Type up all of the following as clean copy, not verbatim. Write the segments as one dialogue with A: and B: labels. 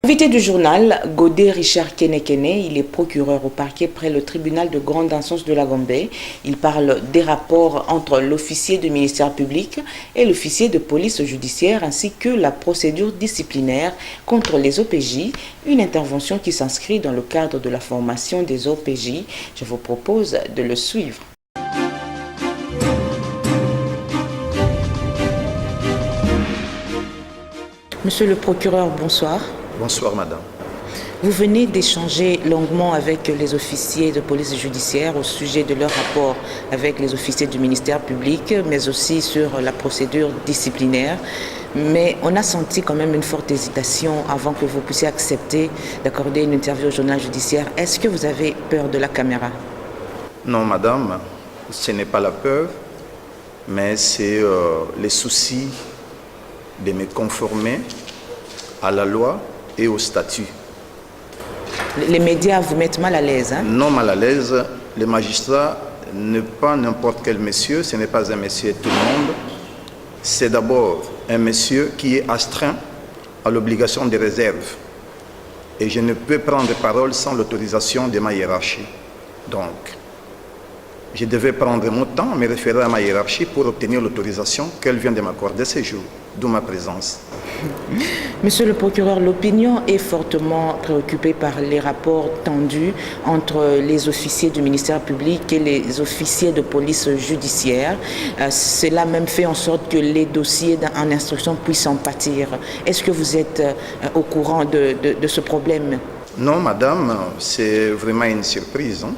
A: Invité du journal, Godé Richard Kenekene, il est procureur au parquet près le tribunal de grande instance de la Gombe. Il parle des rapports entre l'officier du ministère public et l'officier de police judiciaire ainsi que la procédure disciplinaire contre les OPJ, une intervention qui s'inscrit dans le cadre de la formation des OPJ. Je vous propose de le suivre. Monsieur le procureur, bonsoir.
B: Bonsoir, madame.
A: Vous venez d'échanger longuement avec les officiers de police judiciaire au sujet de leur rapport avec les officiers du ministère public, mais aussi sur la procédure disciplinaire. Mais on a senti quand même une forte hésitation avant que vous puissiez accepter d'accorder une interview au journal judiciaire. Est-ce que vous avez peur de la caméra?
B: Non, madame, ce n'est pas la peur, mais c'est les soucis de me conformer à la loi et au statut.
A: Les médias vous mettent mal à l'aise, hein?
B: Non mal à l'aise. Le magistrat n'est pas n'importe quel monsieur, ce n'est pas un monsieur tout le monde. C'est d'abord un monsieur qui est astreint à l'obligation de réserve. Et je ne peux prendre parole sans l'autorisation de ma hiérarchie. Donc, je devais prendre mon temps, me référer à ma hiérarchie pour obtenir l'autorisation qu'elle vient de m'accorder ce jour, d'où ma présence.
A: Monsieur le procureur, l'opinion est fortement préoccupée par les rapports tendus entre les officiers du ministère public et les officiers de police judiciaire. Cela même fait en sorte que les dossiers en instruction puissent en pâtir. Est-ce que vous êtes au courant de ce problème?
B: Non, madame, c'est vraiment une surprise. Hein?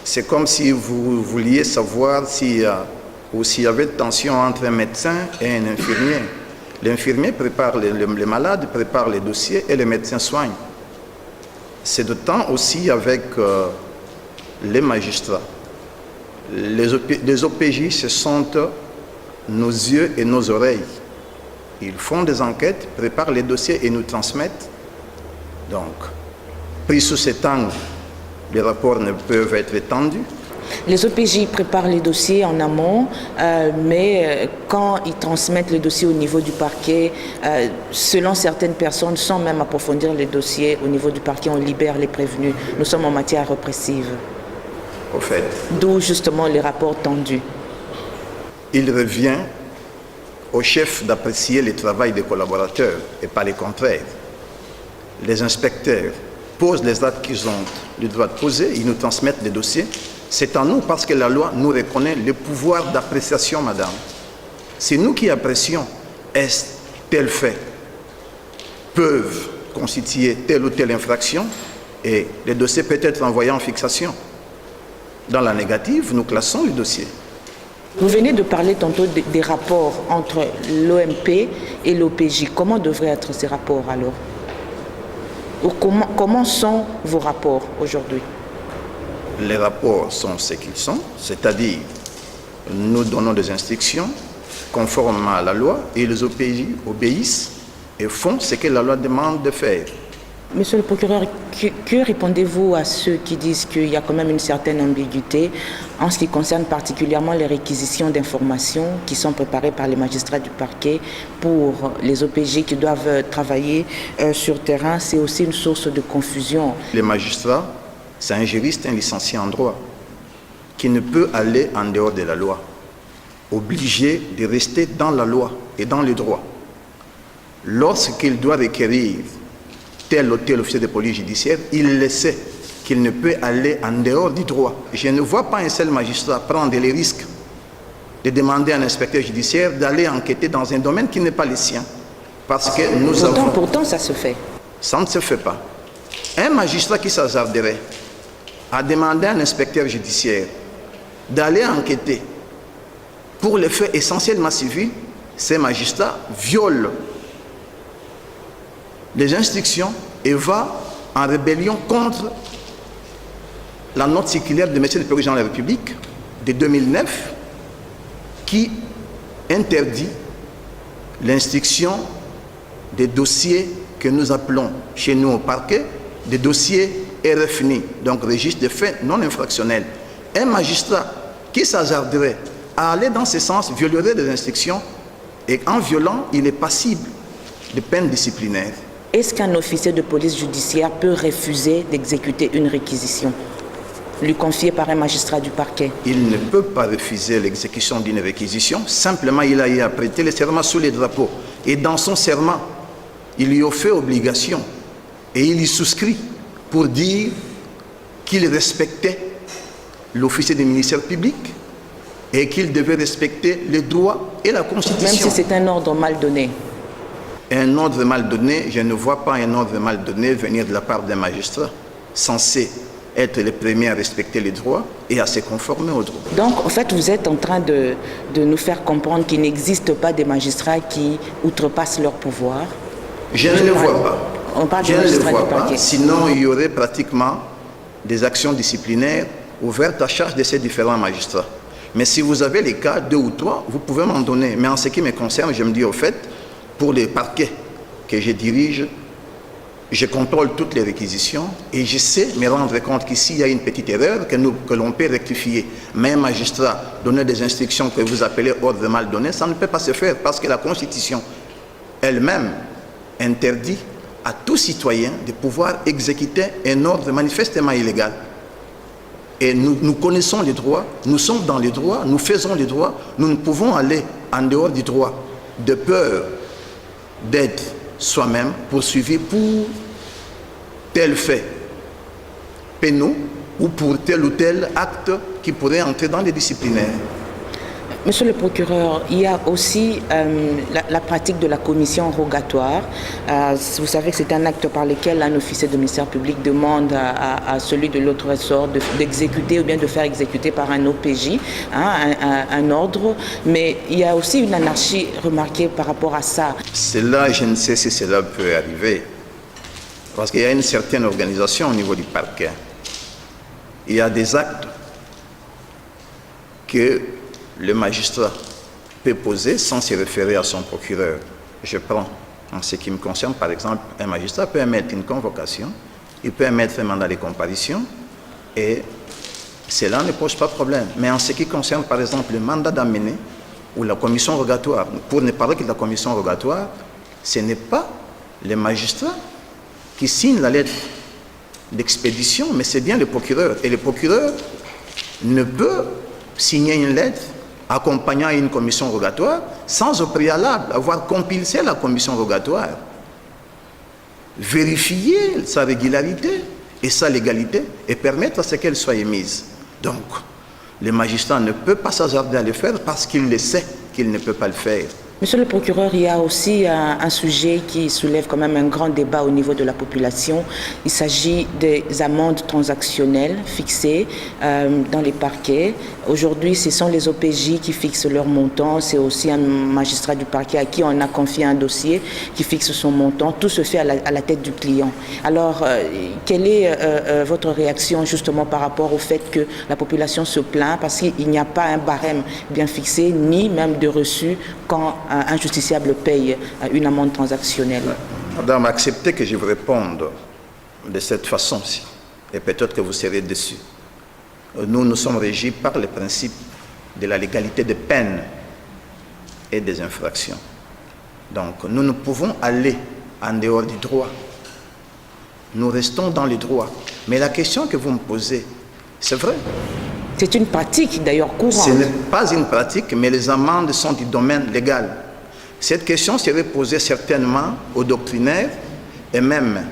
B: C'est comme si vous vouliez savoir s'il y avait tension entre un médecin et un infirmier. L'infirmier prépare les malades, prépare les dossiers et les médecins soignent. C'est d'autant aussi avec les magistrats. Les OPJ, ce sont nos yeux et nos oreilles. Ils font des enquêtes, préparent les dossiers et nous transmettent. Donc, pris sous cet angle, les rapports ne peuvent être étendus.
A: Les OPJ préparent les dossiers en amont, mais quand ils transmettent les dossiers au niveau du parquet, selon certaines personnes, sans même approfondir les dossiers au niveau du parquet, on libère les prévenus. Nous sommes en matière répressive.
B: Au fait.
A: D'où justement les rapports tendus.
B: Il revient au chef d'apprécier le travail des collaborateurs et pas le contraire. Les inspecteurs posent les actes qu'ils ont le droit de poser, ils nous transmettent les dossiers. C'est à nous parce que la loi nous reconnaît le pouvoir d'appréciation, madame. C'est nous qui apprécions est-ce tel fait peuvent constituer telle ou telle infraction et le dossier peut être envoyé en fixation. Dans la négative, nous classons le dossier.
A: Vous venez de parler tantôt des rapports entre l'OMP et l'OPJ. Comment devraient être ces rapports alors? Ou comment sont vos rapports aujourd'hui?
B: Les rapports sont ce qu'ils sont, c'est-à-dire nous donnons des instructions conformes à la loi et les OPJ obéissent et font ce que la loi demande de faire.
A: Monsieur le procureur, que répondez-vous à ceux qui disent qu'il y a quand même une certaine ambiguïté en ce qui concerne particulièrement les réquisitions d'informations qui sont préparées par les magistrats du parquet pour les OPJ qui doivent travailler sur terrain? C'est aussi une source de confusion.
B: Les magistrats, c'est un juriste, un licencié en droit, qui ne peut aller en dehors de la loi, obligé de rester dans la loi et dans le droit. Lorsqu'il doit requérir tel ou tel officier de police judiciaire, il le sait qu'il ne peut aller en dehors du droit. Je ne vois pas un seul magistrat prendre les risques de demander à un inspecteur judiciaire d'aller enquêter dans un domaine qui n'est pas le sien. Parce que nous avons...
A: Pourtant, ça se fait.
B: Ça ne se fait pas. Un magistrat qui s'hasarderait à demander à un inspecteur judiciaire d'aller enquêter pour les faits essentiellement civils, ces magistrats violent les instructions et va en rébellion contre la note circulaire de M. le Président de la République de 2009 qui interdit l'instruction des dossiers que nous appelons chez nous au parquet des dossiers RFNI, donc registre des faits non infractionnels. Un magistrat qui s'hasarderait à aller dans ce sens violerait des instructions et en violant, il est passible de peine disciplinaire.
A: est-ce qu'un officier de police judiciaire peut refuser d'exécuter une réquisition lui confiée par un magistrat du parquet?
B: Il ne peut pas refuser l'exécution d'une réquisition. Simplement, il a eu à prêter le serment sous les drapeaux. Et dans son serment, il lui a fait obligation. Et il y souscrit pour dire qu'il respectait l'officier du ministère public et qu'il devait respecter les droits et la Constitution.
A: Même si c'est un ordre mal donné.
B: Un ordre mal donné, je ne vois pas un ordre mal donné venir de la part d'un magistrat censé être le premier à respecter les droits et à se conformer aux droits.
A: Donc, en fait, vous êtes en train de nous faire comprendre qu'il n'existe pas des magistrats qui outrepassent leur pouvoir.
B: Je ne le vois pas.
A: On parle
B: Je
A: de
B: ne le
A: magistrats
B: vois
A: du
B: pas.
A: parquet.
B: Sinon, il y aurait pratiquement des actions disciplinaires ouvertes à charge de ces différents magistrats. Mais si vous avez les cas, 2 ou 3, vous pouvez m'en donner. Mais en ce qui me concerne, je me dis au fait, pour les parquets que je dirige, je contrôle toutes les réquisitions et je sais me rendre compte qu'ici, il y a une petite erreur que l'on peut rectifier. Mais un magistrat donner des instructions que vous appelez ordre mal donné, ça ne peut pas se faire parce que la Constitution elle-même interdit à tout citoyen de pouvoir exécuter un ordre manifestement illégal. Et nous connaissons les droits, nous sommes dans les droits, nous faisons les droits, nous ne pouvons aller en dehors du droit de peur d'être soi-même poursuivi pour tel fait pénal ou pour tel ou tel acte qui pourrait entrer dans les disciplinaires.
A: Monsieur le procureur, il y a aussi la pratique de la commission rogatoire. Vous savez que c'est un acte par lequel un officier de ministère public demande à celui de l'autre ressort d'exécuter ou bien de faire exécuter par un OPJ un ordre. Mais il y a aussi une anarchie remarquée par rapport à ça.
B: Cela, je ne sais si cela peut arriver. Parce qu'il y a une certaine organisation au niveau du parquet. Il y a des actes que le magistrat peut poser sans se référer à son procureur. Je prends, en ce qui me concerne, par exemple, un magistrat peut émettre une convocation, il peut émettre un mandat de comparution, et cela ne pose pas de problème. Mais en ce qui concerne, par exemple, le mandat d'amener ou la commission rogatoire, pour ne parler que de la commission rogatoire, ce n'est pas le magistrat qui signe la lettre d'expédition, mais c'est bien le procureur. Et le procureur ne peut signer une lettre accompagnant une commission rogatoire sans au préalable avoir compilé la commission rogatoire, vérifier sa régularité et sa légalité et permettre à ce qu'elle soit émise. Donc, le magistrat ne peut pas s'hasarder à le faire parce qu'il le sait qu'il ne peut pas le faire.
A: Monsieur le procureur, il y a aussi un sujet qui soulève quand même un grand débat au niveau de la population. Il s'agit des amendes transactionnelles fixées dans les parquets. Aujourd'hui, ce sont les OPJ qui fixent leur montant. C'est aussi un magistrat du parquet à qui on a confié un dossier qui fixe son montant. Tout se fait à la tête du client. Alors, quelle est votre réaction justement par rapport au fait que la population se plaint parce qu'il n'y a pas un barème bien fixé, ni même de reçu quand un justiciable paye une amende transactionnelle?
B: Madame, acceptez que je vous réponde de cette façon-ci, et peut-être que vous serez déçus. Nous sommes régis par le principe de la légalité des peines et des infractions. Donc, nous ne pouvons aller en dehors du droit. Nous restons dans le droit. Mais la question que vous me posez, c'est vrai.
A: C'est une pratique d'ailleurs courante.
B: Ce n'est pas une pratique, mais les amendes sont du domaine légal. Cette question serait posée certainement aux doctrinaires et même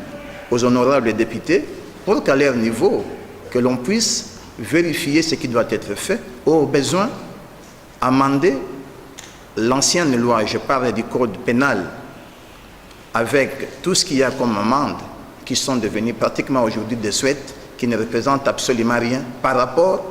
B: aux honorables députés pour qu'à leur niveau, que l'on puisse vérifier ce qui doit être fait ou au besoin amender l'ancienne loi, je parle du code pénal, avec tout ce qu'il y a comme amende qui sont devenues pratiquement aujourd'hui des souhaits qui ne représentent absolument rien par rapport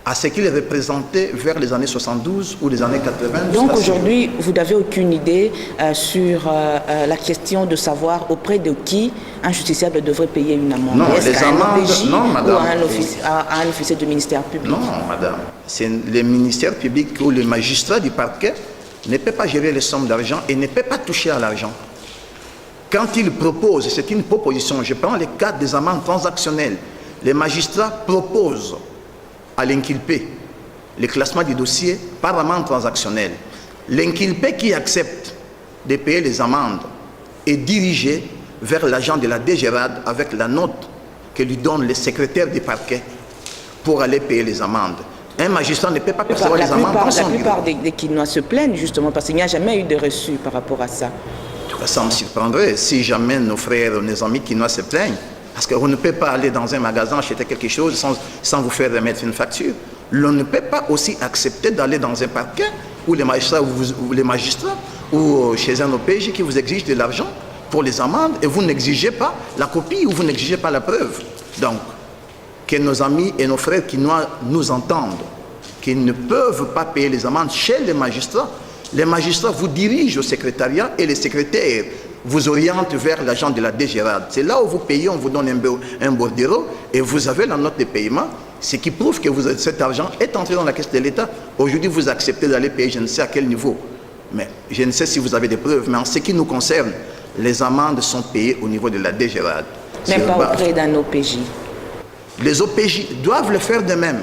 B: à ce qu'il représentait vers les années 72 ou les années 80.
A: Donc aujourd'hui, vous n'avez aucune idée sur la question de savoir auprès de qui un justiciable devrait payer une amende?
B: Non, les amendes, non, madame.
A: Ou à un officier du ministère public?
B: Non, madame. C'est le ministère public ou le magistrat du parquet ne peut pas gérer les sommes d'argent et ne peut pas toucher à l'argent. Quand il propose, c'est une proposition, je prends le cas des amendes transactionnelles, les magistrats proposent à l'inculpé le classement du dossier par amende transactionnelle. L'inculpé qui accepte de payer les amendes est dirigé vers l'agent de la DGRAD avec la note que lui donne le secrétaire du parquet pour aller payer les amendes. Un magistrat ne peut pas percevoir les amendes dans son bureau.
A: La plupart des Kinois se plaignent justement parce qu'il n'y a jamais eu de reçu par rapport à ça.
B: En tout cas, ça me surprendrait si jamais nos frères ou nos amis Kinois se plaignent. Parce qu'on ne peut pas aller dans un magasin acheter quelque chose sans vous faire remettre une facture. L'on ne peut pas aussi accepter d'aller dans un parquet ou les magistrats ou chez un OPJ qui vous exige de l'argent pour les amendes et vous n'exigez pas la copie ou vous n'exigez pas la preuve. Donc, que nos amis et nos frères Kinois nous entendent, qu'ils ne peuvent pas payer les amendes chez les magistrats. Les magistrats vous dirigent au secrétariat et les secrétaires vous orientent vers l'agent de la DGRAD. C'est là où vous payez, on vous donne un bordereau et vous avez la note de paiement, ce qui prouve que cet argent est entré dans la caisse de l'État. Aujourd'hui, vous acceptez d'aller payer, je ne sais à quel niveau. Mais je ne sais si vous avez des preuves, mais en ce qui nous concerne, les amendes sont payées au niveau de la DGRAD.
A: Même pas auprès d'un OPJ.
B: Les OPJ doivent le faire de même.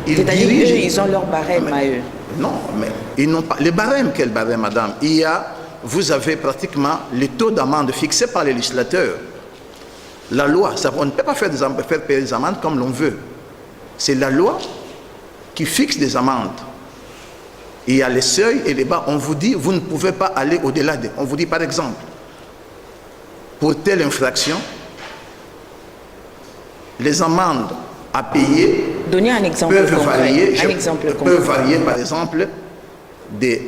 A: C'est-à-dire qu'eux, ils ont leur barème à eux.
B: Non, mais ils n'ont pas. Les barèmes, quel barème, madame? Vous avez pratiquement les taux d'amende fixés par les législateurs. La loi, on ne peut pas faire payer des amendes comme l'on veut. C'est la loi qui fixe des amendes. Il y a les seuils et les bas. On vous dit, vous ne pouvez pas aller au-delà. On vous dit, par exemple, pour telle infraction, les amendes à payer
A: Donnez un exemple
B: peuvent varier, par exemple, de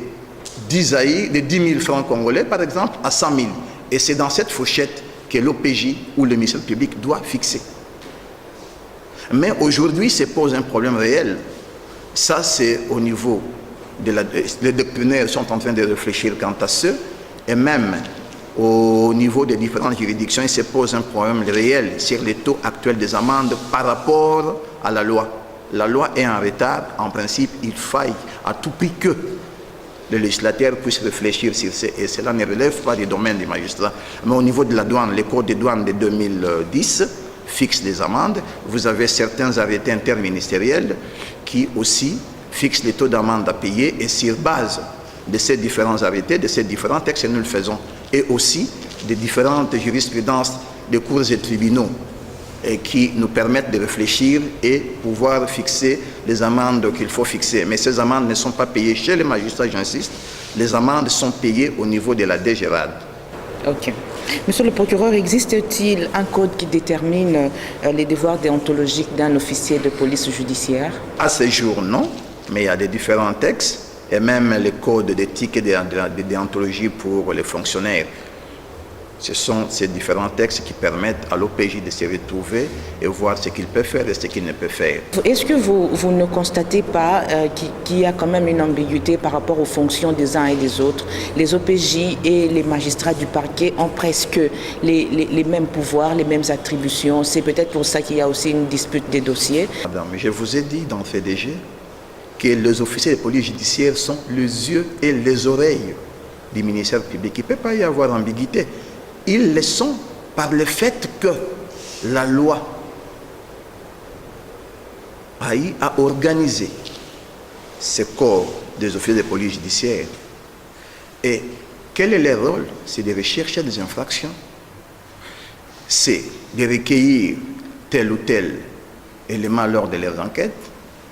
B: 10 000 francs congolais, par exemple, à 100 000. Et c'est dans cette fourchette que l'OPJ ou le ministère public doit fixer. Mais aujourd'hui, se pose un problème réel. Ça, c'est au niveau les doctrinaires sont en train de réfléchir quant à ce, et même au niveau des différentes juridictions, il se pose un problème réel sur les taux actuels des amendes par rapport à la loi. La loi est en retard. En principe, il faille à tout prix que le législateur puisse réfléchir sur ce, et cela ne relève pas du domaine des magistrats. Mais au niveau de la douane, le code des douanes de 2010 fixe des amendes. Vous avez certains arrêtés interministériels qui aussi fixent les taux d'amende à payer, et sur base de ces différents arrêtés, de ces différents textes, nous le faisons. Et aussi des différentes jurisprudences des cours et tribunaux qui nous permettent de réfléchir et pouvoir fixer les amendes qu'il faut fixer. Mais ces amendes ne sont pas payées chez les magistrats, j'insiste. Les amendes sont payées au niveau de la DGRAD.
A: Ok. Monsieur le procureur, existe-t-il un code qui détermine les devoirs déontologiques d'un officier de police judiciaire? À ce jour, non, mais il y a des différents textes, et même les codes d'éthique et de déontologie pour les fonctionnaires. Ce sont ces différents textes qui permettent à l'OPJ de se retrouver et voir ce qu'il peut faire et ce qu'il ne peut faire. Est-ce que vous ne constatez pas qu'il y a quand même une ambiguïté par rapport aux fonctions des uns et des autres? Les OPJ et les magistrats du parquet ont presque les mêmes pouvoirs, les mêmes attributions. C'est peut-être pour ça qu'il y a aussi une dispute des dossiers. Madame, je vous ai dit dans FDG que les officiers de police judiciaire sont les yeux et les oreilles du ministère public. Il ne peut pas y avoir ambiguïté. Ils le sont par le fait que la loi a organisé ce corps des officiers de police judiciaire. Et quel est leur rôle? C'est de rechercher des infractions, c'est de recueillir tel ou tel élément lors de leurs enquêtes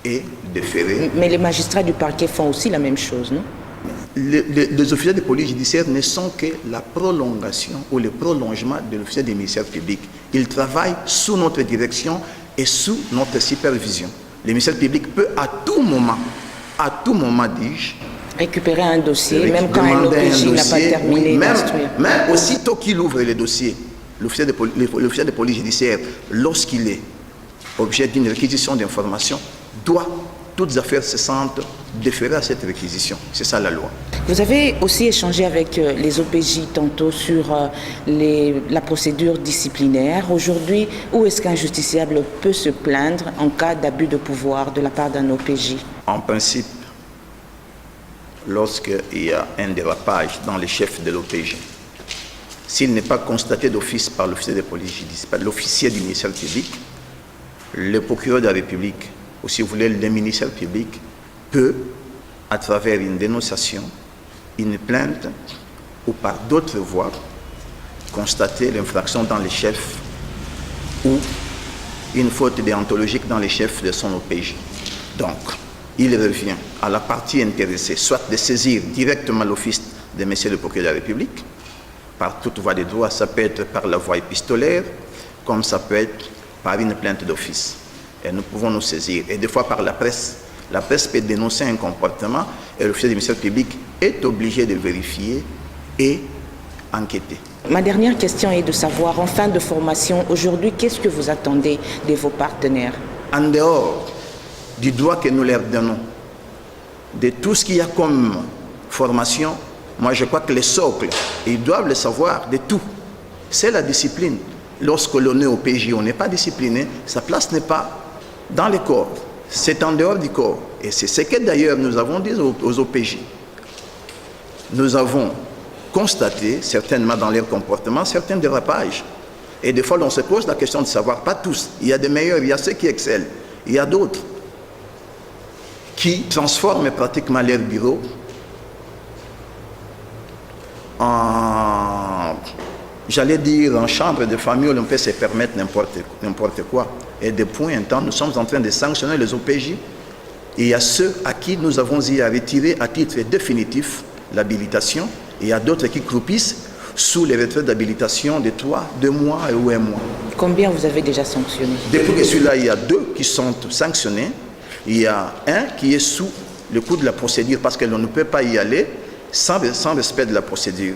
A: et de faire. Mais les magistrats du parquet font aussi la même chose, non? Les officiers de police judiciaire ne sont que la prolongation ou le prolongement de l'officier du ministère public. Ils travaillent sous notre direction et sous notre supervision. Le ministère public peut à tout moment, dis-je, récupérer un dossier, même quand un OPJ n'a pas terminé d'instruire. Même aussitôt qu'il ouvre les dossiers, l'officier de police judiciaire, lorsqu'il est objet d'une réquisition d'informations, doit, toutes affaires cessantes, déférer à cette réquisition. C'est ça la loi. Vous avez aussi échangé avec les OPJ tantôt sur la procédure disciplinaire. Aujourd'hui, où est-ce qu'un justiciable peut se plaindre en cas d'abus de pouvoir de la part d'un OPJ? En principe, lorsqu'il y a un dérapage dans les chefs de l'OPJ, s'il n'est pas constaté d'office par l'officier de police judiciaire, par l'officier du ministère public, le procureur de la République, ou si vous voulez, le ministère public, peut, à travers une dénonciation, une plainte ou par d'autres voies,
B: constater l'infraction dans les chefs ou une faute déontologique dans les chefs de son OPJ. Donc, il revient à la partie intéressée, soit de saisir directement l'office de M. le procureur de la République, par toute voie de droit, ça peut être par la voie épistolaire, comme ça peut être par une plainte d'office. Et nous pouvons nous saisir, et des fois par la presse. La presse peut dénoncer un comportement et l'officier du ministère public est obligé de vérifier et enquêter.
A: Ma dernière question est de savoir, en fin de formation, aujourd'hui, qu'est-ce que vous attendez de vos partenaires?
B: En dehors du droit que nous leur donnons, de tout ce qu'il y a comme formation, moi je crois que les socles, ils doivent le savoir de tout. C'est la discipline. Lorsque l'on est au PJ, on n'est pas discipliné, sa place n'est pas dans le corps, c'est en dehors du corps. Et c'est ce que d'ailleurs nous avons dit aux OPJ. Nous avons constaté, certainement dans leur comportement, certains dérapages. Et des fois, on se pose la question de savoir, pas tous, il y a des meilleurs, il y a ceux qui excellent, il y a d'autres qui transforment pratiquement leur bureau en, j'allais dire, en chambre de famille où l'on peut se permettre n'importe quoi. Et depuis un temps, nous sommes en train de sanctionner les OPJ. Et il y a ceux à qui nous avons dit à retirer à titre définitif l'habilitation. Et il y a d'autres qui croupissent sous les retraits d'habilitation de 3, 2 mois ou 1 mois.
A: Combien vous avez déjà sanctionné?
B: Depuis que celui-là, il y a 2 qui sont sanctionnés. Il y a un qui est sous le coup de la procédure parce que l'on ne peut pas y aller sans respect de la procédure.